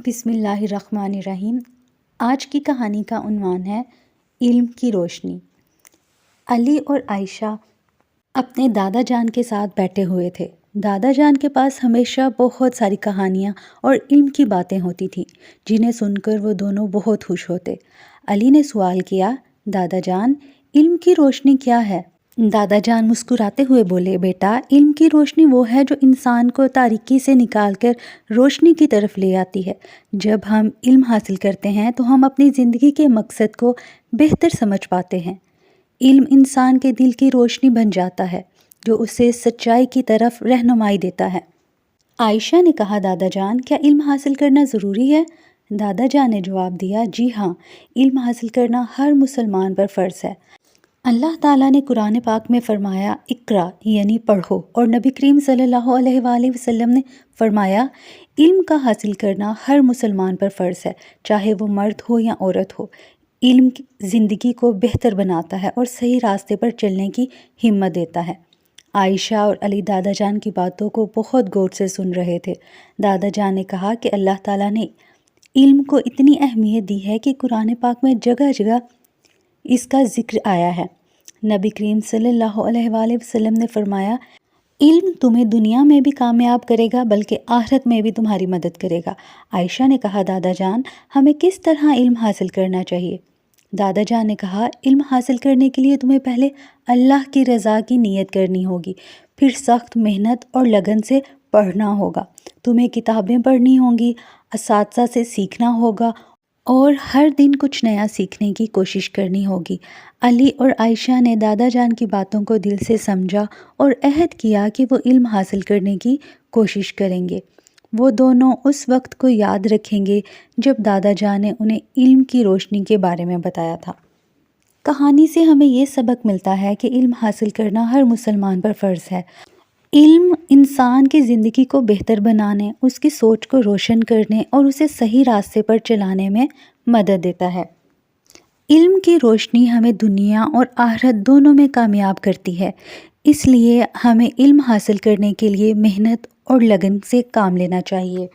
بسم اللہ الرحمن الرحیم۔ آج کی کہانی کا عنوان ہے علم کی روشنی۔ علی اور عائشہ اپنے دادا جان کے ساتھ بیٹھے ہوئے تھے۔ دادا جان کے پاس ہمیشہ بہت ساری کہانیاں اور علم کی باتیں ہوتی تھیں جنہیں سن کر وہ دونوں بہت خوش ہوتے۔ علی نے سوال کیا، دادا جان، علم کی روشنی کیا ہے؟ دادا جان مسکراتے ہوئے بولے، بیٹا، علم کی روشنی وہ ہے جو انسان کو تاریکی سے نکال کر روشنی کی طرف لے آتی ہے۔ جب ہم علم حاصل کرتے ہیں تو ہم اپنی زندگی کے مقصد کو بہتر سمجھ پاتے ہیں۔ علم انسان کے دل کی روشنی بن جاتا ہے جو اسے سچائی کی طرف رہنمائی دیتا ہے۔ عائشہ نے کہا، دادا جان، کیا علم حاصل کرنا ضروری ہے؟ دادا جان نے جواب دیا، جی ہاں، علم حاصل کرنا ہر مسلمان پر فرض ہے۔ اللہ تعالیٰ نے قرآن پاک میں فرمایا، اقرا یعنی پڑھو، اور نبی کریم صلی اللہ علیہ وآلہ وسلم نے فرمایا، علم کا حاصل کرنا ہر مسلمان پر فرض ہے، چاہے وہ مرد ہو یا عورت ہو۔ علم زندگی کو بہتر بناتا ہے اور صحیح راستے پر چلنے کی ہمت دیتا ہے۔ عائشہ اور علی دادا جان کی باتوں کو بہت غور سے سن رہے تھے۔ دادا جان نے کہا کہ اللہ تعالیٰ نے علم کو اتنی اہمیت دی ہے کہ قرآن پاک میں جگہ جگہ اس کا ذکر آیا ہے۔ نبی کریم صلی اللہ علیہ وآلہ وسلم نے فرمایا، علم تمہیں دنیا میں بھی کامیاب کرے گا بلکہ آخرت میں بھی تمہاری مدد کرے گا۔ عائشہ نے کہا، دادا جان، ہمیں کس طرح علم حاصل کرنا چاہیے؟ دادا جان نے کہا، علم حاصل کرنے کے لیے تمہیں پہلے اللہ کی رضا کی نیت کرنی ہوگی، پھر سخت محنت اور لگن سے پڑھنا ہوگا۔ تمہیں کتابیں پڑھنی ہوں گی، اساتذہ سے سیکھنا ہوگا اور ہر دن کچھ نیا سیکھنے کی کوشش کرنی ہوگی۔ علی اور عائشہ نے دادا جان کی باتوں کو دل سے سمجھا اور عہد کیا کہ وہ علم حاصل کرنے کی کوشش کریں گے۔ وہ دونوں اس وقت کو یاد رکھیں گے جب دادا جان نے انہیں علم کی روشنی کے بارے میں بتایا تھا۔ کہانی سے ہمیں یہ سبق ملتا ہے کہ علم حاصل کرنا ہر مسلمان پر فرض ہے۔ علم انسان کی زندگی کو بہتر بنانے، اس کی سوچ کو روشن کرنے اور اسے صحیح راستے پر چلانے میں مدد دیتا ہے۔ علم کی روشنی ہمیں دنیا اور آخرت دونوں میں کامیاب کرتی ہے، اس لیے ہمیں علم حاصل کرنے کے لیے محنت اور لگن سے کام لینا چاہیے۔